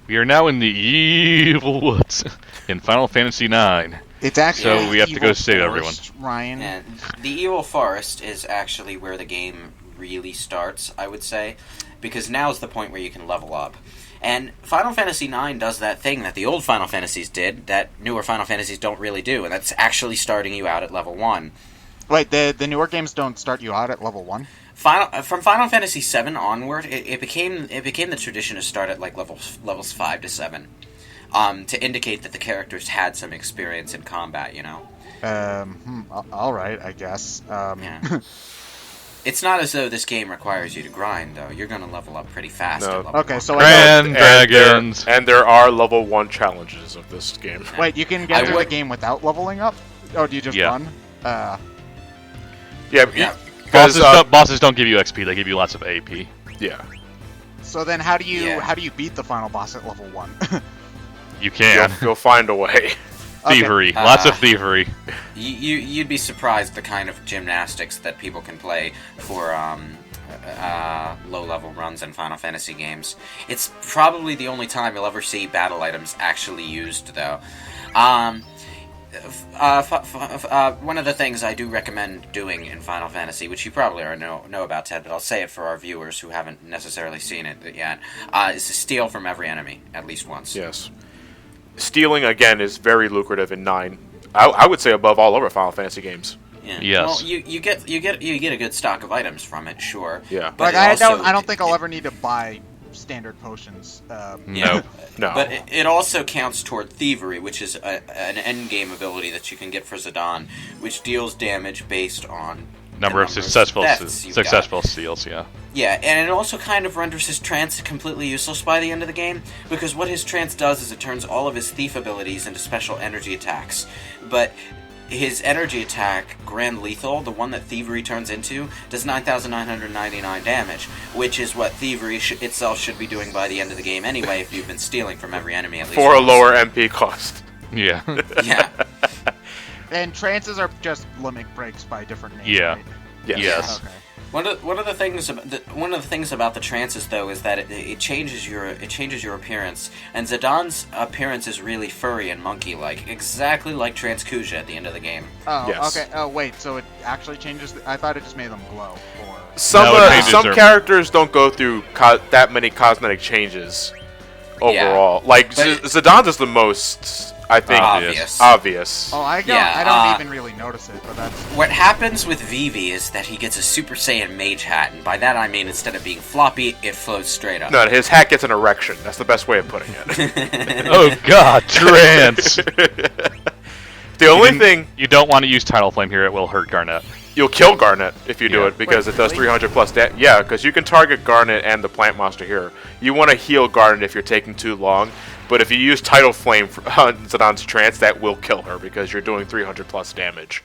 We are now in the evil woods in Final Fantasy IX. It's actually So we have to go save everyone. Ryan. And the Evil Forest is actually where the game really starts, I would say, because now is the point where you can level up. And Final Fantasy IX does that thing that the old Final Fantasies did that newer Final Fantasies don't really do, and that's actually starting you out at level 1. Wait, the newer games don't start you out at level 1? From Final Fantasy VII onward, it became the tradition to start at like levels 5 to 7, to indicate that the characters had some experience in combat. You know. All right, I guess. Yeah. It's not as though this game requires you to grind, though. You're going to level up pretty fast. No. At level Okay, 1. so Grand dragons. And there are level 1 challenges of this game. Wait, you can get through the game without leveling up? Or do you just run? Yeah. Bosses don't give you XP; they give you lots of AP. Yeah. So then, how do you beat the final boss at level 1? You can. You'll find a way. Thievery, Okay. lots of thievery. You'd be surprised the kind of gymnastics that people can play for low-level runs in Final Fantasy games. It's probably the only time you'll ever see battle items actually used, though. One of the things I do recommend doing in Final Fantasy, which you probably already know about, Ted, but I'll say it for our viewers who haven't necessarily seen it yet, is to steal from every enemy at least once. Yes. Stealing, again, is very lucrative in 9. I would say above all other Final Fantasy games. Yeah. Yes. Well, you get a good stock of items from it, sure. Yeah. But I don't think I'll ever need to buy standard potions. No. But it also counts toward thievery, which is an end-game ability that you can get for Zidane, which deals damage based on Number of successful steals, yeah. Yeah, and it also kind of renders his trance completely useless by the end of the game, because what his trance does is it turns all of his thief abilities into special energy attacks. But his energy attack, Grand Lethal, the one that Thievery turns into, does 9,999 damage, which is what Thievery itself should be doing by the end of the game anyway if you've been stealing from every enemy at least For once. a lower MP cost. Yeah. Yeah. And trances are just limit breaks by different names. Yeah. Right? Yes. Okay. One of the things about the trances, though, is that it changes your appearance, and Zidane's appearance is really furry and monkey-like, exactly like Transkuja at the end of the game. Oh, Yes. okay. Oh, wait. So it actually changes. I thought it just made them glow. Or Some characters don't go through that many cosmetic changes overall. Like Zidane is the most, I think, obvious. Oh, I don't even really notice it, but that's... What happens with Vivi is that he gets a Super Saiyan Mage Hat, and by that I mean instead of being floppy, it floats straight up. No, his hat gets an erection. That's the best way of putting it. Oh God, trance. The only thing you don't want to use Tidal Flame here; it will hurt Garnet. You'll kill Garnet if you do it because it does really? 300 plus damage. Yeah, because you can target Garnet and the plant monster here. You want to heal Garnet if you're taking too long, but if you use Tidal Flame on Zidane's trance, that will kill her because you're doing 300 plus damage.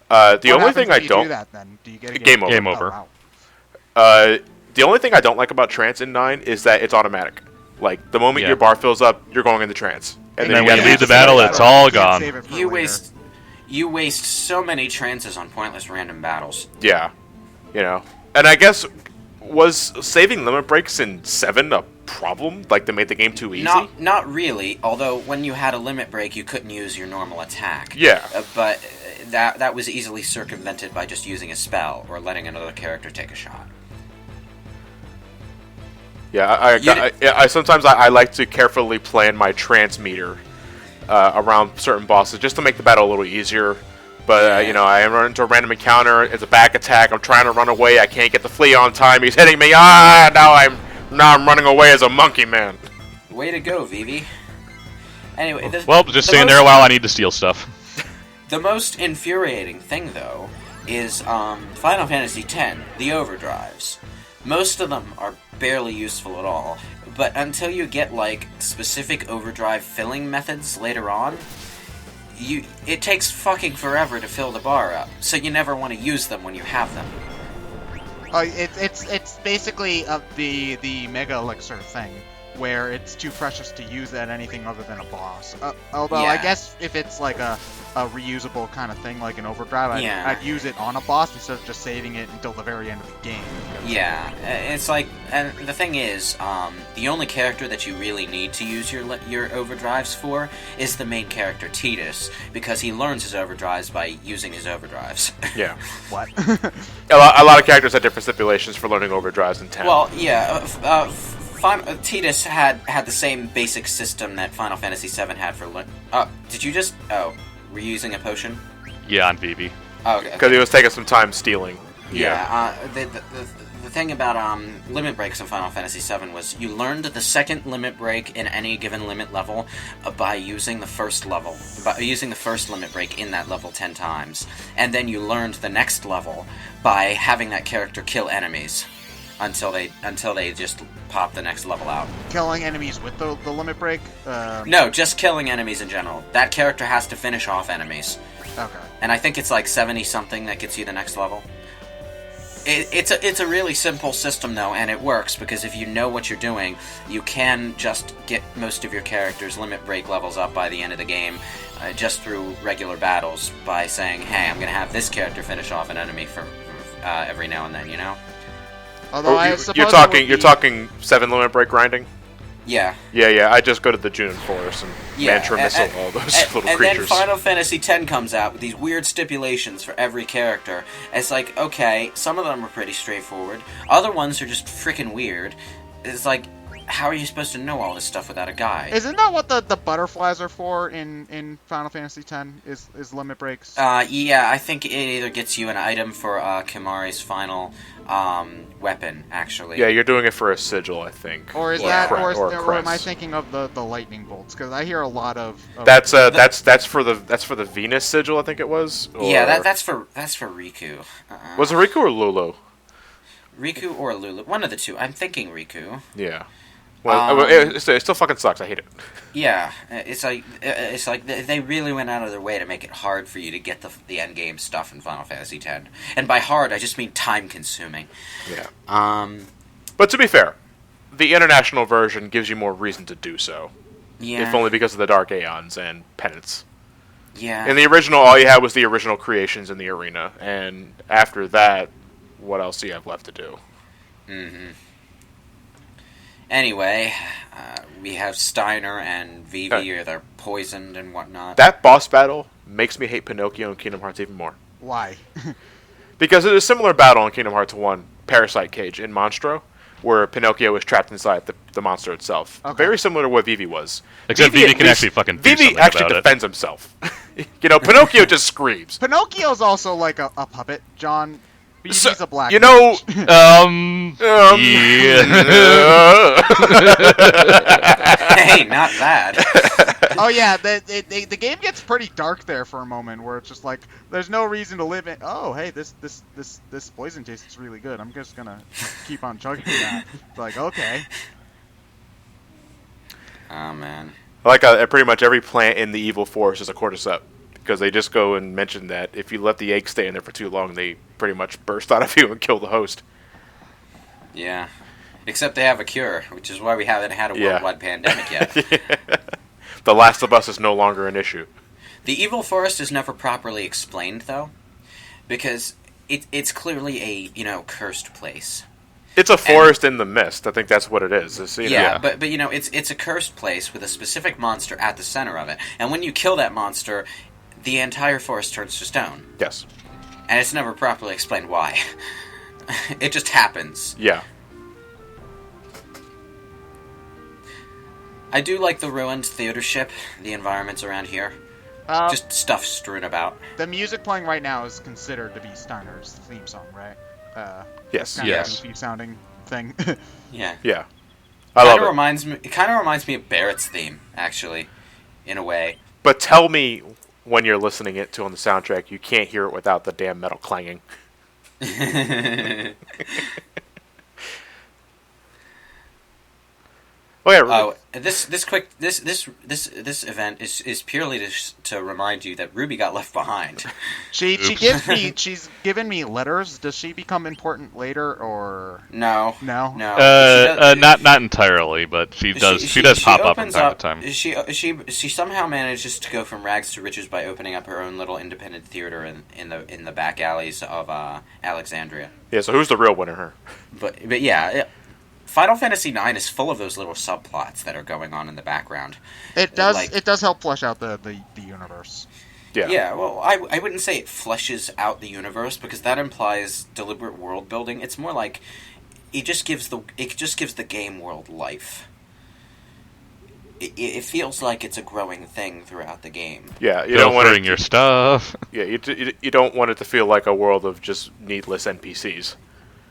The only thing I don't... do that, then? Do you get a Game over. Game over. Oh, wow. The only thing I don't like about trance in 9 is that it's automatic. Like, the moment your bar fills up, you're going into trance. And then then you when gotta you leave the use battle, it's all You can't gone. save it for You later. waste so many trances on pointless random battles. Yeah. You know. And I guess, was saving limit breaks in 7 a problem? Like, they made the game too easy? Not really, although when you had a limit break, you couldn't use your normal attack. Yeah. But that was easily circumvented by just using a spell or letting another character take a shot. Yeah, I sometimes I like to carefully plan my trance meter around certain bosses just to make the battle a little easier. But, you know, I run into a random encounter, it's a back attack, I'm trying to run away, I can't get the flea on time, he's hitting me, now I'm running away as a monkey man. Way to go, Vivi. Anyway, Just staying there a while, I need to steal stuff. The most infuriating thing, though, is Final Fantasy X, the overdrives. Most of them are barely useful at all, but until you get, like, specific overdrive filling methods later on, it takes fucking forever to fill the bar up, so you never want to use them when you have them. It's basically the Mega Elixir thing. where it's too precious to use at anything other than a boss. Although Yeah. I guess if it's like a reusable kind of thing, like an overdrive, I'd use it on a boss instead of just saving it until the very end of the game. Yeah, it's like, and the thing is, the only character that you really need to use your overdrives for is the main character, Tidus, because he learns his overdrives by using his overdrives. Yeah. What? A lot of characters had different stipulations for learning overdrives in 10. Well, yeah, Tidus had the same basic system that Final Fantasy VII had for did you just... Oh, were you using a potion? Yeah, on Vivi. Oh, okay. Because he was taking some time stealing. Yeah, the thing about limit breaks in Final Fantasy VII was you learned the second limit break in any given limit level by using the first limit break in that level 10 times, and then you learned the next level by having that character kill enemies until they just pop the next level out. Killing enemies with the limit break? No, just killing enemies in general. That character has to finish off enemies. Okay. And I think it's like 70-something that gets you the next level. It's a really simple system, though, and it works, because if you know what you're doing, you can just get most of your characters' limit break levels up by the end of the game, just through regular battles, by saying, hey, I'm going to have this character finish off an enemy for every now and then, you know? Although you're talking 7 limit break grinding? Yeah. Yeah, I just go to the June Forest and mantra missile all those little creatures. And then Final Fantasy X comes out with these weird stipulations for every character. It's like, okay, some of them are pretty straightforward. Other ones are just freaking weird. It's like, how are you supposed to know all this stuff without a guide? Isn't that what the butterflies are for in Final Fantasy X? Is limit breaks? Yeah, I think it either gets you an item for Kimahri's final weapon, actually. Yeah, you're doing it for a sigil, I think. Or is or am I thinking of the lightning bolts? Because I hear a lot of that's for the Venus sigil, I think it was. Or... Yeah, that's for Riku. Was it Riku or Lulu? Riku or Lulu, one of the two. I'm thinking Riku. Yeah. Well, it still fucking sucks. I hate it. Yeah, it's like they really went out of their way to make it hard for you to get the end game stuff in Final Fantasy X. And by hard, I just mean time consuming. Yeah. But to be fair, the international version gives you more reason to do so. Yeah. If only because of the Dark Aeons and penance. Yeah. In the original, all you had was the original creations in the arena, and after that, what else do you have left to do? Mm-hmm. Anyway, we have Steiner and Vivi, or they're poisoned and whatnot. That boss battle makes me hate Pinocchio in Kingdom Hearts even more. Why? Because it is a similar battle in Kingdom Hearts 1, Parasite Cage, in Monstro, where Pinocchio was trapped inside the monster itself. Okay. Very similar to what Vivi was. Except Vivi can actually fucking do something Vivi actually about defends himself. Pinocchio just screams. Pinocchio's also like a puppet, John. He's a black. Yeah. Hey, not bad. Oh yeah, the game gets pretty dark there for a moment, where it's just like there's no reason to live in. Oh, hey, this poison tastes really good. I'm just gonna keep on chugging that. Like, okay. Oh man. Like pretty much every plant in the evil forest is a cordyceps, because they just go and mention that if you let the egg stay in there for too long, they pretty much burst out of you and kill the host. Yeah. Except they have a cure, which is why we haven't had a worldwide pandemic yet. Yeah. The Last of Us is no longer an issue. The evil forest is never properly explained, though, because it's clearly a, cursed place. It's a forest in the mist. I think that's what it is. But it's a cursed place with a specific monster at the center of it. And when you kill that monster, the entire forest turns to stone. Yes. And it's never properly explained why. It just happens. Yeah. I do like the ruined theater ship, the environments around here. Just stuff strewn about. The music playing right now is considered to be Steiner's theme song, right? Yes. Kind of goofy sounding thing. Yeah. Yeah. I love it. It kind of reminds me of Barrett's theme, actually, in a way. But tell me, when you're listening it to on the soundtrack, you can't hear it without the damn metal clanging. Oh yeah. Oh, this event is purely to remind you that Ruby got left behind. She's given me letters. Does she become important later or No, no? no. But Not entirely, but she does pop up from time to time. She somehow manages to go from rags to riches by opening up her own little independent theater in the back alleys of Alexandria. Yeah. So who's the real winner here? But yeah. Final Fantasy IX is full of those little subplots that are going on in the background. It does help flesh out the universe. Yeah. Yeah, well, I wouldn't say it fleshes out the universe because that implies deliberate world building. It's more like it just gives the game world life. It feels like it's a growing thing throughout the game. Yeah, you don't want filtering your stuff. Yeah, you don't want it to feel like a world of just needless NPCs.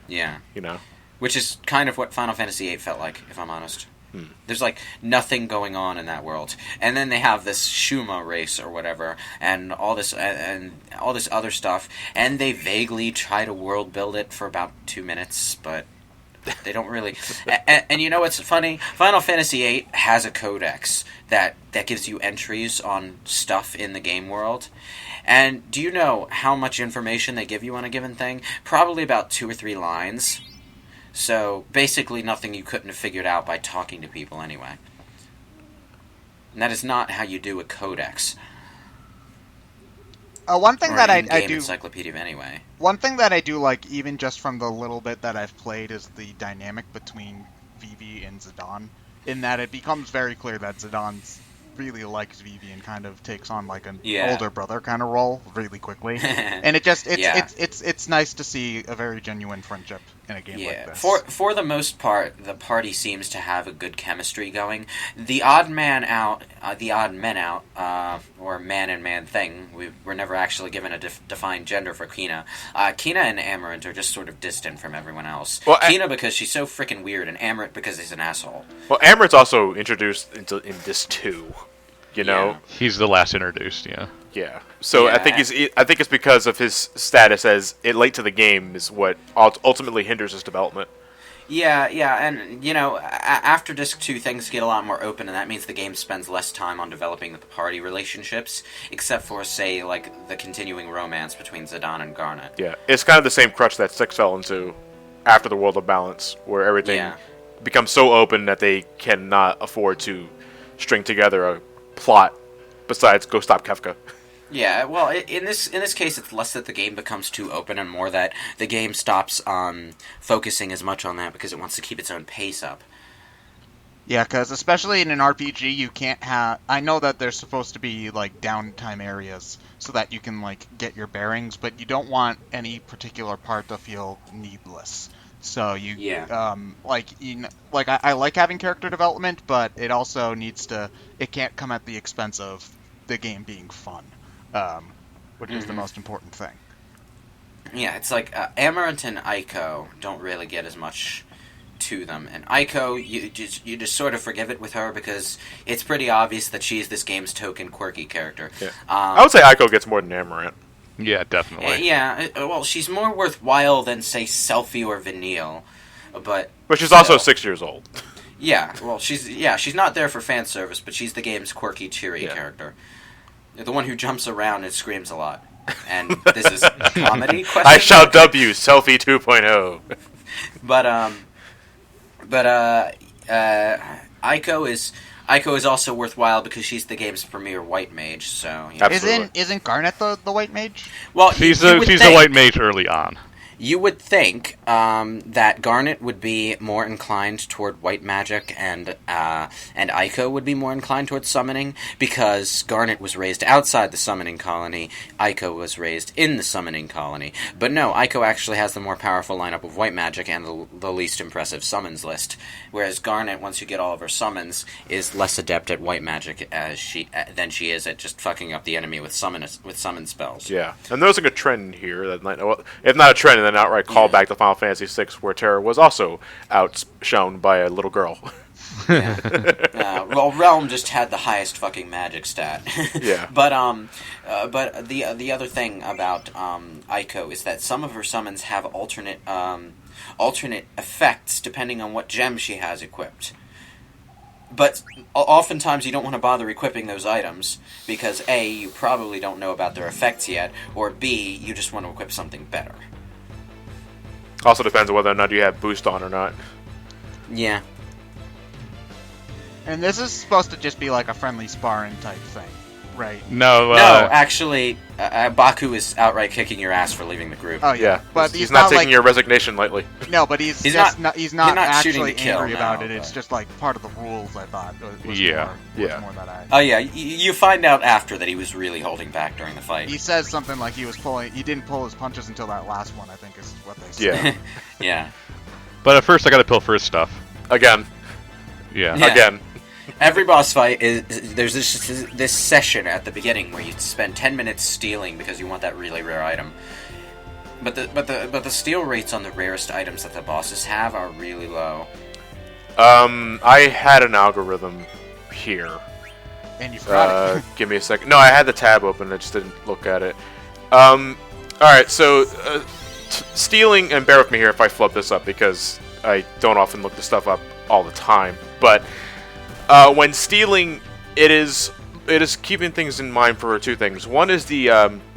Yeah. You know. Which is kind of what Final Fantasy VIII felt like, if I'm honest. There's like nothing going on in that world, and then they have this Shuma race or whatever, and all this other stuff, and they vaguely try to world build it for about 2 minutes, but they don't really. and you know what's funny? Final Fantasy VIII has a codex that gives you entries on stuff in the game world. And do you know how much information they give you on a given thing? Probably about 2 or 3 lines. So, basically nothing you couldn't have figured out by talking to people anyway. And that is not how you do a codex. One thing that I do... encyclopedia anyway. One thing that I do like, even just from the little bit that I've played, is the dynamic between Vivi and Zidane. In that it becomes very clear that Zidane really likes Vivi and kind of takes on like an older brother kind of role really quickly. And it's nice to see a very genuine friendship in a game like this. For the most part, the party seems to have a good chemistry going. The odd men out, or man and man thing. We're never actually given a defined gender for Kina. Kina and Amarant are just sort of distant from everyone else. Well, Kina because she's so freaking weird, and Amarant because he's an asshole. Well, Amarant's also introduced in this too. You know, he's the last introduced. Yeah. Yeah. So I think it's because of his status as late to the game is what ultimately hinders his development. Yeah, and after Disc 2, things get a lot more open, and that means the game spends less time on developing the party relationships, except for, say, like, the continuing romance between Zidane and Garnet. Yeah, it's kind of the same crutch that 6 fell into after the World of Balance, where everything becomes so open that they cannot afford to string together a plot besides go stop Kefka. Yeah, well, in this case, it's less that the game becomes too open and more that the game stops focusing as much on that because it wants to keep its own pace up. Yeah, because especially in an RPG, you can't have... I know that there's supposed to be, like, downtime areas so that you can, like, get your bearings, but you don't want any particular part to feel needless. So I like having character development, but it also needs to... It can't come at the expense of the game being fun, which is the most important thing. Yeah, it's like Amarant and Aiko don't really get as much to them, and Aiko, you just sort of forgive it with her because it's pretty obvious that she's this game's token quirky character. Yeah. I would say Aiko gets more than Amarant. Yeah, definitely. Well, she's more worthwhile than, say, Selphie or Vanille, but she's also 6 years old. Yeah, well, she's not there for fan service, but she's the game's quirky, cheery character. The one who jumps around and screams a lot. And this is comedy? I shall dub you Selphie 2.0. But Aiko is also worthwhile because she's the game's premier white mage. So isn't Garnet the white mage? Well, she's the white mage early on. You would think that Garnet would be more inclined toward white magic, and Aiko would be more inclined toward summoning, because Garnet was raised outside the summoning colony, Aiko was raised in the summoning colony. But no, Aiko actually has the more powerful lineup of white magic and the least impressive summons list, whereas Garnet, once you get all of her summons, is less adept at white magic than she is at just fucking up the enemy with summon spells. Yeah, and there's like a trend here that, if not a trend, then outright call back to Final Fantasy VI, where Terra was also outshone by a little girl. Well, Realm just had the highest fucking magic stat. Yeah. But the other thing about Aiko is that some of her summons have alternate effects depending on what gem she has equipped. But oftentimes you don't want to bother equipping those items because A, you probably don't know about their effects yet, or B, you just want to equip something better. Also depends on whether or not you have boost on or not. Yeah. And this is supposed to just be like a friendly sparring type thing, right? No, No, actually, Baku is outright kicking your ass for leaving the group. Oh Yeah, but he's not taking your resignation lightly. No, but he's not not shooting to actually kill, angry about no, it. It's but- just like part of the rules. I thought. Was Yeah. more that I. Oh yeah, you find out after that he was really holding back during the fight. He says something like he didn't pull his punches until that last one. I think is what they said. Yeah. Yeah. but at first I gotta pilfer his stuff. Again. Yeah. Yeah. Again. Every boss fight there's this session at the beginning where you spend 10 minutes stealing because you want that really rare item. But the steal rates on the rarest items that the bosses have are really low. I had an algorithm here. And you forgot it. Give me a second. No, I had the tab open. I just didn't look at it. Alright, so stealing, and bear with me here if I flub this up because I don't often look this stuff up all the time. But when stealing, it is keeping things in mind for two things. One is the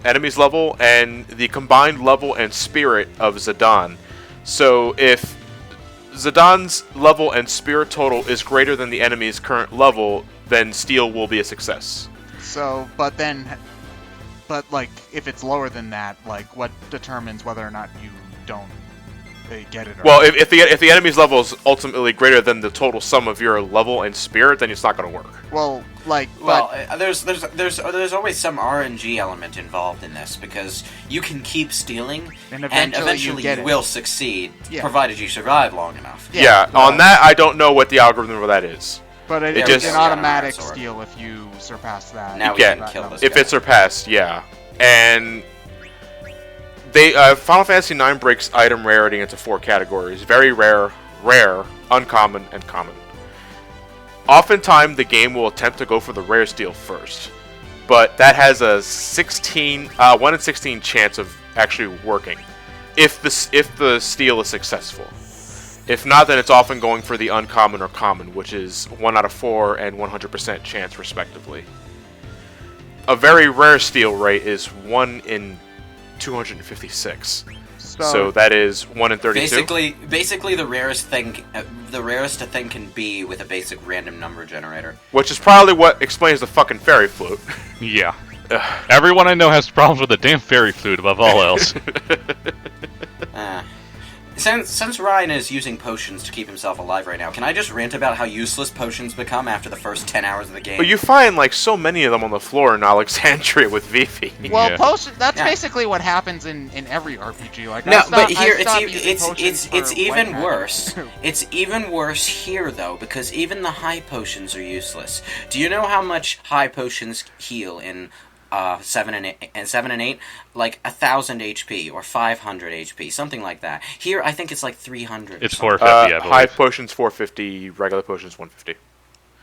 enemy's level and the combined level and spirit of Zidane. So if Zidane's level and spirit total is greater than the enemy's current level, then steal will be a success. So, but like, if it's lower than that, like, what determines whether or not you don't get it? Or Well, if the enemy's level is ultimately greater than the total sum of your level and spirit, then it's not going to work. well, like, Well, there's always some RNG element involved in this because you can keep stealing And and eventually eventually you get it. will succeed, Yeah. provided you survive long enough. Yeah. On that, I don't know what the algorithm for that is. but it it's just- an automatic Yeah. steal if you surpass that. Now we Yeah. can kill this If guy. it's surpassed, yeah. And they Final Fantasy IX breaks item rarity into 4 categories: very rare, rare, uncommon, and common. Oftentimes, the game will attempt to go for the rare steal first, but that has a 1 in 16 chance of actually working if the steal is successful. If not, then it's often going for the uncommon or common, which is 1 out of 4 and 100% chance, respectively. A very rare steal rate is 1 in 256. So that is 1 in 32. Basically, the rarest a thing can be with a basic random number generator. Which is probably what explains the fucking fairy flute. Yeah. Everyone I know has problems with the damn fairy flute above all else. Since Ryan is using potions to keep himself alive right now, can I just rant about how useless potions become after the first 10 hours of the game? But you find like so many of them on the floor in Alexandria with Vivi. Well, Yeah. that's Yeah. basically what happens in every RPG. Like, No, but I here stopped using potions it's for even when- worse. It's even worse here though, because even the high potions are useless. Do you know how much high potions heal in 7 and 8? Like 1,000 HP or 500 HP, something like that. Here, I think it's like 300. It's 450, I believe. High potions 450, regular potions 150.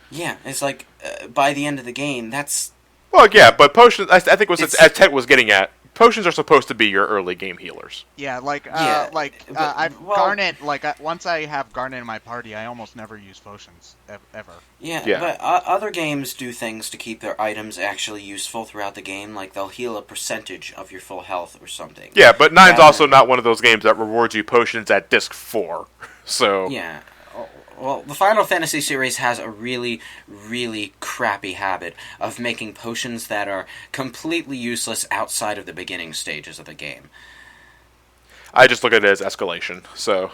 Yeah, it's like by the end of the game, that's Well, yeah, but potions. I think was It's- as Ted was getting at. Potions are supposed to be your early game healers. Yeah, like, Yeah, but- I've well- Garnet. Like, once I have Garnet in my party, I almost never use potions ever. Yeah. But other games do things to keep their items actually useful throughout the game, like they'll heal a percentage of your full health or something. Yeah, but 9's Rather- also not one of those games that rewards you potions at disc 4. So Yeah. Well, the Final Fantasy series has a really, really crappy habit of making potions that are completely useless outside of the beginning stages of the game. I just look at it as escalation. So